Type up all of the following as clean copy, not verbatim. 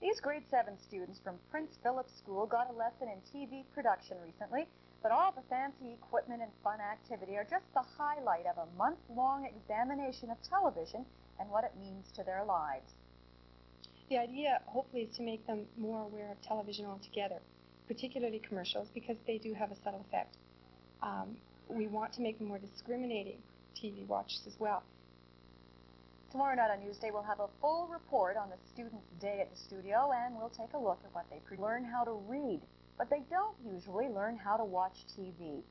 These grade 7 students from Prince Philip School got a lesson in TV production recently, but all the fancy equipment and fun activity are just the highlight of a month-long examination of television and what it means to their lives. The idea, hopefully, is to make them more aware of television altogether, particularly commercials, because they do have a subtle effect. We want to make them more discriminating TV watchers as well. Tomorrow night on Newsday, we'll have a full report on the students' day at the studio, and we'll take a look at what they learn how to read. But they don't usually learn how to watch TV.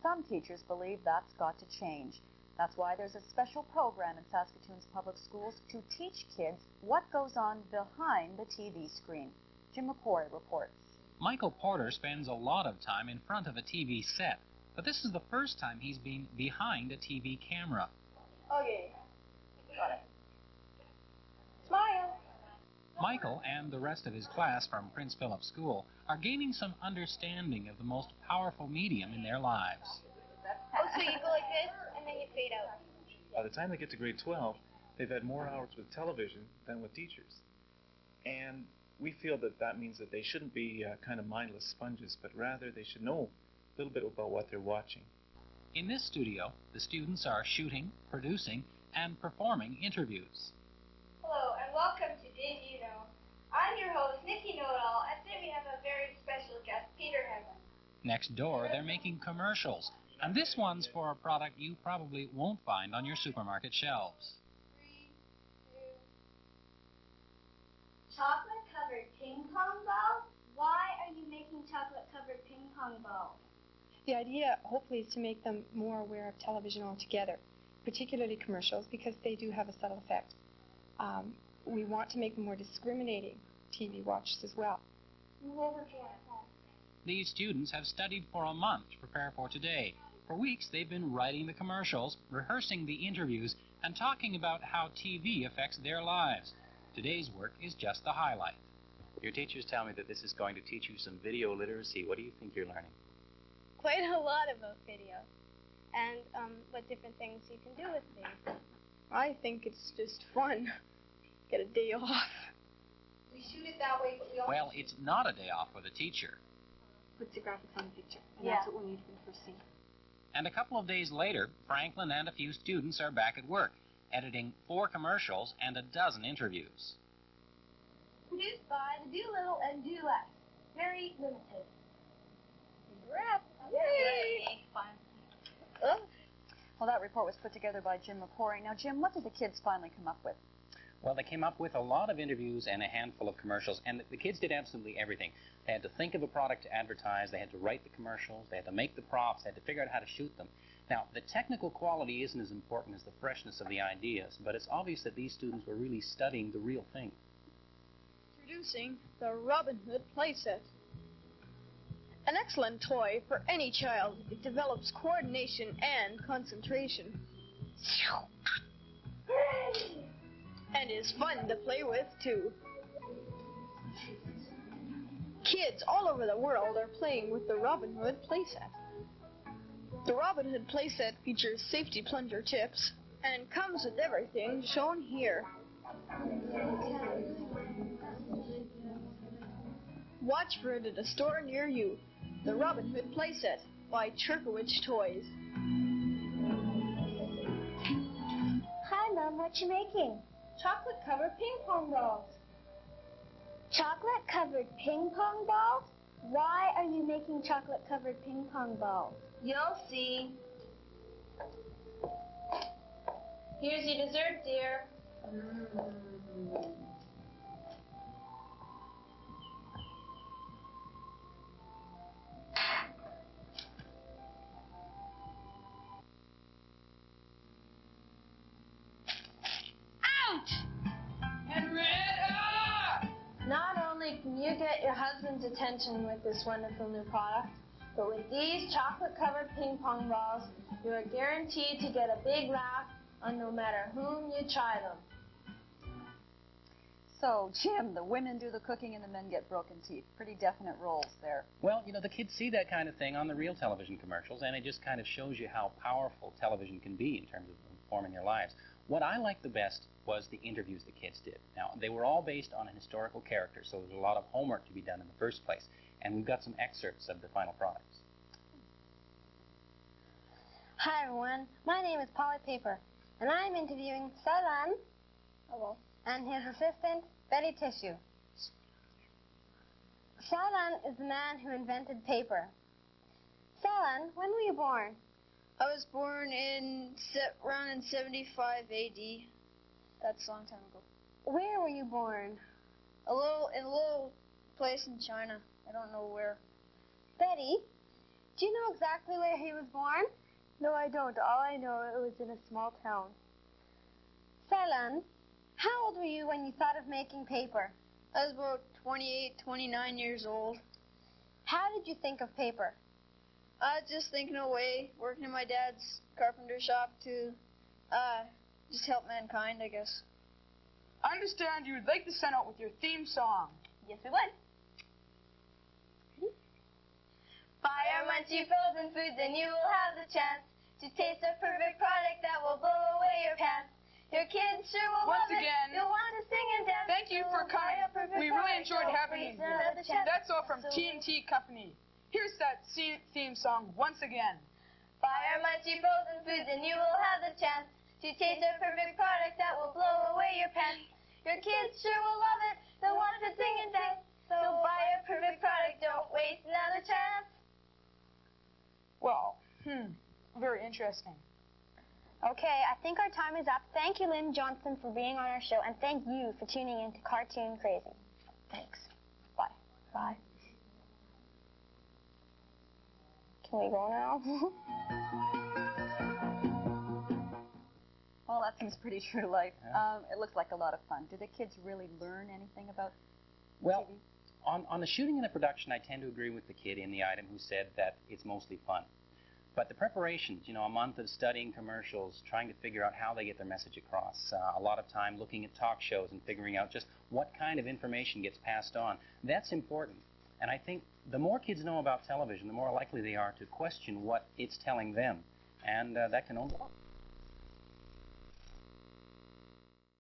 Some teachers believe that's got to change. That's why there's a special program in Saskatoon's public schools to teach kids what goes on behind the TV screen. Jim McCoy reports. Michael Porter spends a lot of time in front of a TV set, but this is the first time he's been behind a TV camera. Okay, got it. Smile. Michael and the rest of his class from Prince Philip School are gaining some understanding of the most powerful medium in their lives. Oh, so you go like this, and then you fade out. By the time they get to grade 12, they've had more hours with television than with teachers. And we feel that that means that they shouldn't be kind of mindless sponges, but rather they should know a little bit about what they're watching. In this studio, the students are shooting, producing, and performing interviews. Hello, and welcome to Did You Know? I'm your host, Nikki Know-It-All, and today we have a very special guest, Peter Hemman. Next door, they're making commercials, and this one's for a product you probably won't find on your supermarket shelves. 3, 2. Chocolate-covered ping pong balls? Why are you making chocolate-covered ping pong balls? The idea, hopefully, is to make them more aware of television altogether, particularly commercials, because they do have a subtle effect. We want to make them more discriminating TV watchers as well. These students have studied for a month to prepare for today. For weeks, they've been writing the commercials, rehearsing the interviews, and talking about how TV affects their lives. Today's work is just the highlight. Your teachers tell me that this is going to teach you some video literacy. What do you think you're learning? Quite a lot about video, and what different things you can do with things. I think it's just fun. Get a day off. We shoot it that way, but we also... Well, it's not a day off for the teacher. Puts the graphics on the picture, and Yeah. that's what we need for the first scene. And a couple of days later, Franklin and a few students are back at work, editing 4 commercials and a dozen interviews. Produced by the Do Little and Do Less. Very limited. Wrap. Yay! Fun. Well, that report was put together by Jim McCoy. Now, Jim, what did the kids finally come up with? Well, they came up with a lot of interviews and a handful of commercials, and the kids did absolutely everything. They had to think of a product to advertise, they had to write the commercials, they had to make the props, they had to figure out how to shoot them. Now, the technical quality isn't as important as the freshness of the ideas, but it's obvious that these students were really studying the real thing. Introducing the Robin Hood playset. An excellent toy for any child. It develops coordination and concentration. And is fun to play with, too. Kids all over the world are playing with the Robin Hood playset. The Robin Hood playset features safety plunger tips and comes with everything shown here. Watch for it at a store near you. The Robin Hood playset by Cherkowich Toys. Hi, Mom. What you making? Chocolate-covered ping pong balls. Chocolate-covered ping pong balls? Why are you making chocolate-covered ping pong balls? You'll see. Here's your dessert, dear. Not only can you get your husband's attention with this wonderful new product, but with these chocolate-covered ping pong balls, you are guaranteed to get a big laugh on no matter whom you try them. So, Jim, the women do the cooking and the men get broken teeth. Pretty definite roles there. Well, you know, the kids see that kind of thing on the real television commercials, and it just kind of shows you how powerful television can be in terms of informing their lives. What I liked the best was the interviews the kids did. Now, they were all based on a historical character, so there was a lot of homework to be done in the first place. And we've got some excerpts of the final products. Hi everyone, my name is Polly Paper, and I'm interviewing Salan and his assistant, Betty Tissue. Salan is the man who invented paper. Salan, when were you born? I was born around in 75 AD. That's a long time ago. Where were you born? In a little place in China. I don't know where. Betty, do you know exactly where he was born? No, I don't. All I know, it was in a small town. Salan, how old were you when you thought of making paper? I was about 28, 29 years old. How did you think of paper? I was just thinking away, working in my dad's carpenter shop to just help mankind, I guess. I understand you would like to send out with your theme song. Yes, we would. Buy our munchy frozen foods and you will have the chance to taste a perfect product that will blow away your pants. Your kids sure will Once love again, it. You'll want to sing and dance. Thank you for coming. We really enjoyed having you here. That's all from TNT Company. Here's that theme song once again. Buy our munchy frozen foods and you will have the chance to taste a perfect product that will blow away your pants. Your kids sure will love it. They'll want to sing and dance. So buy a perfect product. Don't waste another chance. Well, very interesting. Okay, I think our time is up. Thank you, Lynn Johnson, for being on our show, and thank you for tuning in to Cartoon Crazy. Thanks. Bye. Bye. Can we go now? Well, that seems pretty true to life. It looks like a lot of fun. Do the kids really learn anything about Well, TV? on the shooting and the production, I tend to agree with the kid in the item who said that it's mostly fun. But the preparations, a month of studying commercials, trying to figure out how they get their message across, a lot of time looking at talk shows and figuring out just what kind of information gets passed on, that's important. And I think the more kids know about television, the more likely they are to question what it's telling them. And that can only